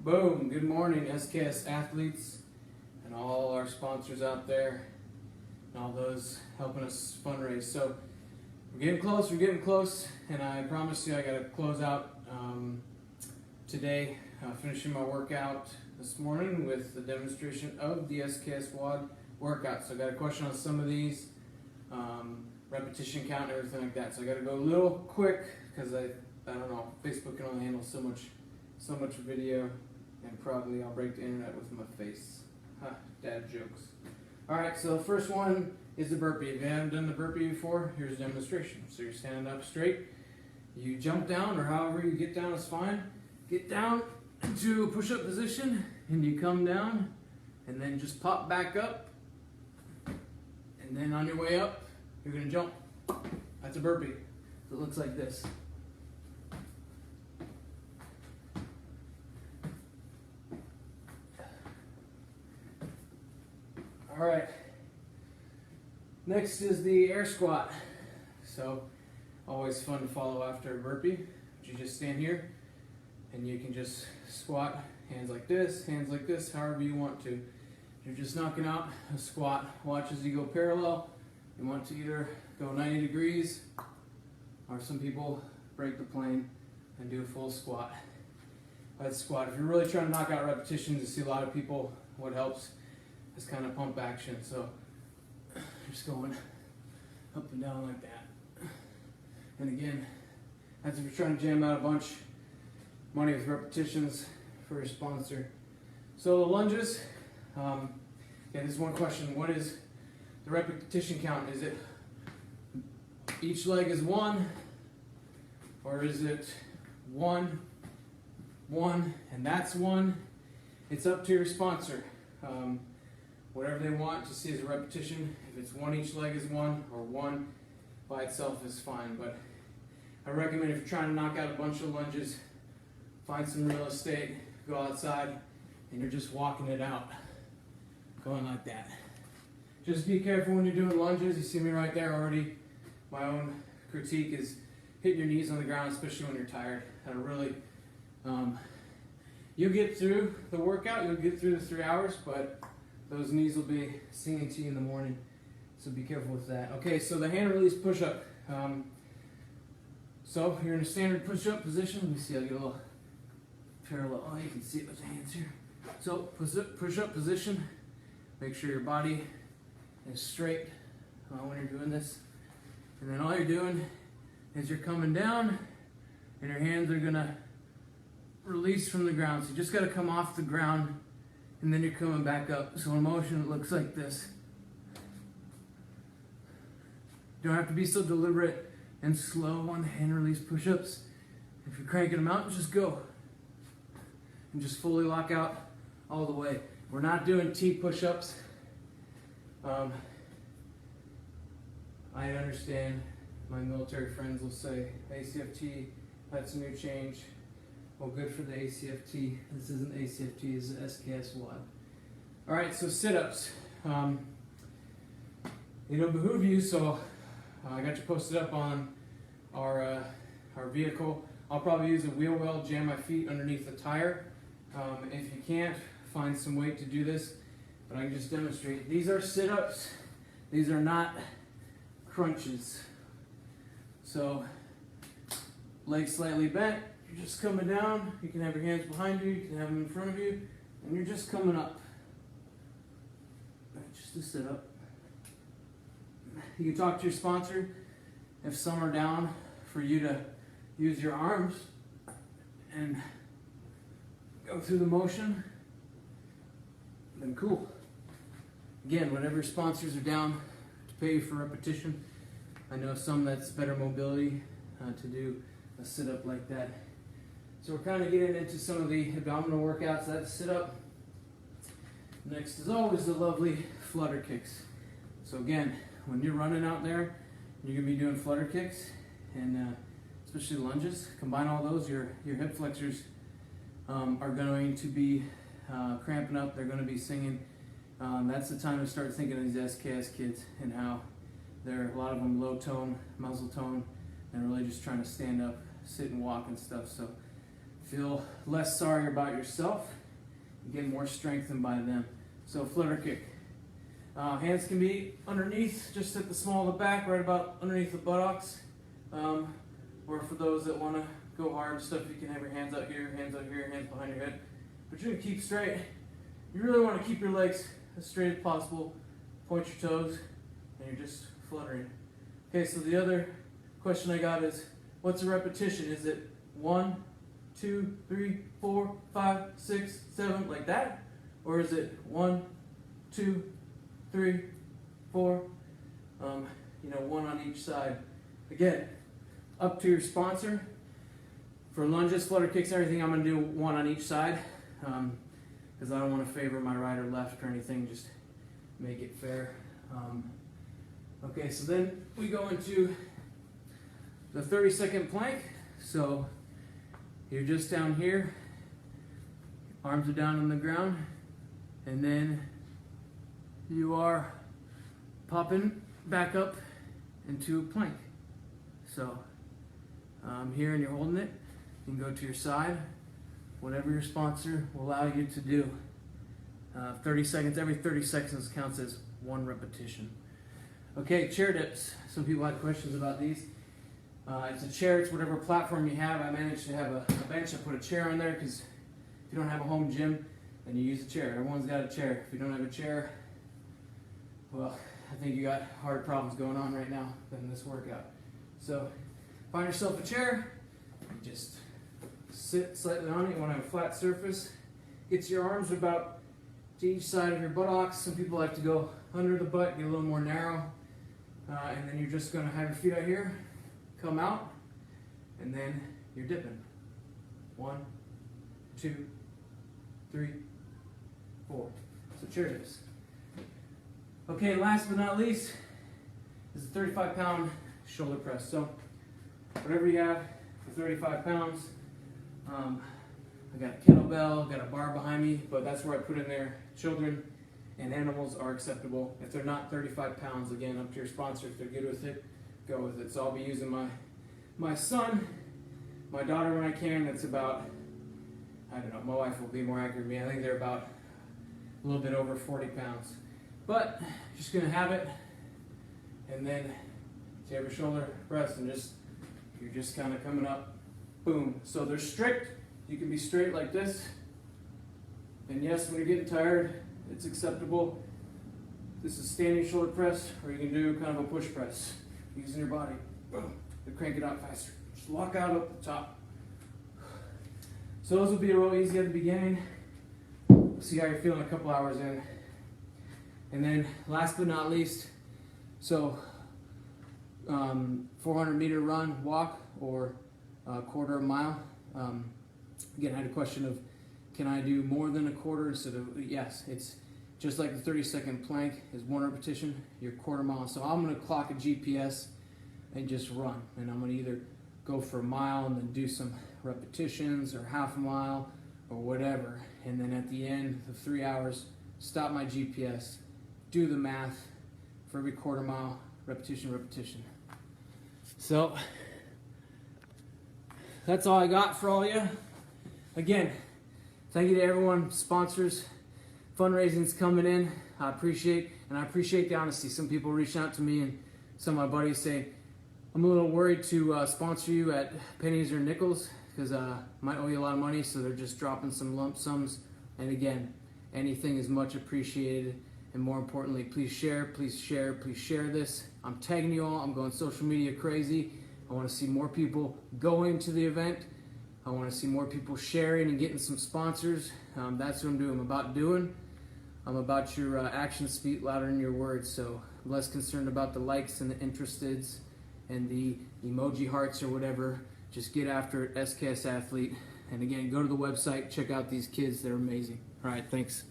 Boom, good morning SKS athletes and all our sponsors out there and all those helping us fundraise. So we're getting close, and I promise you I got to close out today, finishing my workout this morning with the demonstration of the SKS WOD workout. So I got a question on some of these, repetition count and everything like that. So I got to go a little quick because I don't know, Facebook can only handle so much video, and probably I'll break the internet with my face. Dad jokes. Alright, so the first one is the burpee. If you haven't done the burpee before, here's a demonstration. So you're standing up straight, you jump down, or however you get down is fine. Get down into a push-up position, and you come down, and then just pop back up, and then on your way up, you're going to jump. That's a burpee. So it looks like this. All right, next is the air squat. So always fun to follow after a burpee. You just stand here and you can just squat, hands like this, however you want to. You're just knocking out a squat. Watch as you go parallel. You want to either go 90 degrees, or some people break the plane and do a full squat. That's squat. If you're really trying to knock out repetitions, you see a lot of people, what helps is kind of pump action. So just going up and down like that. And again, that's if you're trying to jam out a bunch money with repetitions for your sponsor. So the lunges, this is one question. What is the repetition count? Is it each leg is 1, or is it 1, 1, and that's 1? It's up to your sponsor. Whatever they want to see as a repetition. If it's 1 each leg is 1, or 1 by itself is fine. But I recommend, if you're trying to knock out a bunch of lunges, find some real estate, go outside, and you're just walking it out, going like that. Just be careful when you're doing lunges. You see me right there already. My own critique is hit your knees on the ground, especially when you're tired. You'll get through the workout, you'll get through the 3 hours, but those knees will be singing to you in the morning, so be careful with that. Okay, so the hand release push-up. So you're in a standard push-up position. Let me see, I'll get a little parallel. Oh, you can see it with the hands here. So push-up position. Make sure your body is straight when you're doing this. And then all you're doing is you're coming down, and your hands are gonna release from the ground. So you just gotta come off the ground, and then you're coming back up. So in motion, it looks like this. You don't have to be so deliberate and slow on the hand release push-ups. If you're cranking them out, just go. And just fully lock out all the way. We're not doing T push-ups. I understand my military friends will say, ACFT, that's a new change. Well, good for the ACFT. This isn't ACFT, this is SKS WOD. All right, so sit-ups. It'll behoove you, so I got you posted up on our vehicle. I'll probably use a wheel well, jam my feet underneath the tire. If you can't, find some weight to do this, but I can just demonstrate. These are sit-ups. These are not crunches. So, legs slightly bent. You're just coming down. You can have your hands behind you, you can have them in front of you, and you're just coming up. Just to sit up. You can talk to your sponsor if some are down for you to use your arms and go through the motion, then cool. Again, whenever your sponsors are down to pay you for repetition, I know some that's better mobility to do a sit-up like that. So we're kind of getting into some of the abdominal workouts. That's sit-up. Next is always the lovely flutter kicks. So again, when you're running out there, you're going to be doing flutter kicks, and especially lunges. Combine all those, your hip flexors are going to be cramping up. They're going to be singing. That's the time to start thinking of these SKS kids and how they're, a lot of them, low tone, muzzle tone, and really just trying to stand up, sit and walk and stuff. So feel less sorry about yourself, and get more strengthened by them. So flutter kick. Hands can be underneath, just at the small of the back, right about underneath the buttocks. Or for those that want to go hard and stuff, you can have your hands out here, hands behind your head. But you're going to keep straight. You really want to keep your legs as straight as possible. Point your toes, and you're just fluttering. Okay, so the other question I got is, what's a repetition? Is it 1, 2, 3, 4, 5, 6, 7, like that? Or is it 1, 2, 3, 4, one on each side? Again, up to your sponsor. For lunges, flutter kicks, everything, I'm going to do one on each side, because I don't want to favor my right or left or anything, just make it fair. Okay, so then we go into the 30-second plank. So you're just down here, arms are down on the ground, and then you are popping back up into a plank. So here, and you're holding it. You can go to your side, whatever your sponsor will allow you to do. 30 seconds, every 30 seconds counts as one repetition. Okay, chair dips. Some people had questions about these. It's a chair, it's whatever platform you have. I managed to have a bench. I put a chair on there because if you don't have a home gym, then you use a chair. Everyone's got a chair. If you don't have a chair, well, I think you got hard problems going on right now than this workout. So find yourself a chair, you just sit slightly on it. You want to have a flat surface. Get your arms about to each side of your buttocks. Some people like to go under the butt, get a little more narrow. And then you're just going to have your feet out here, come out, and then you're dipping. 1, 2, 3, 4. So chair dips. Okay, last but not least is a 35-pound shoulder press. So whatever you have for 35 pounds, I got a kettlebell, got a bar behind me, but that's where I put in there. Children and animals are acceptable. If they're not 35 pounds, again, up to your sponsor. If they're good with it, go with it. So I'll be using my son, my daughter when I can. That's about, I don't know, my wife will be more accurate than me. I think they're about a little bit over 40 pounds. But just gonna have it, and then you have your shoulder press, and you're just kind of coming up, boom. So they're strict. You can be straight like this, and yes, when you're getting tired, it's acceptable. This is standing shoulder press, or you can do kind of a push press using your body, boom, to crank it out faster. Just lock out up the top. So those will be real easy at the beginning. See how you're feeling a couple hours in. And then last but not least, so 400-meter run, walk, or a quarter of a mile. Again, I had a question of, can I do more than a quarter instead of, yes, it's just like the 30-second plank is one repetition, your quarter mile. So I'm going to clock a GPS and just run. And I'm going to either go for a mile and then do some repetitions, or half a mile, or whatever. And then at the end of 3 hours, stop my GPS, do the math for every quarter mile, repetition. So that's all I got for all you. Again, thank you to everyone, sponsors, fundraising's coming in. I appreciate the honesty. Some people reach out to me, and some of my buddies say, I'm a little worried to sponsor you at pennies or nickels because I might owe you a lot of money, so they're just dropping some lump sums. And again, anything is much appreciated. And more importantly, please share this. I'm tagging you all. I'm going social media crazy. I want to see more people going to the event. I want to see more people sharing and getting some sponsors. That's what I'm doing. I'm about your actions speak louder than your words. So I'm less concerned about the likes and the interesteds and the emoji hearts or whatever. Just get after it, SKS Athlete. And again, go to the website, check out these kids. They're amazing. All right, thanks.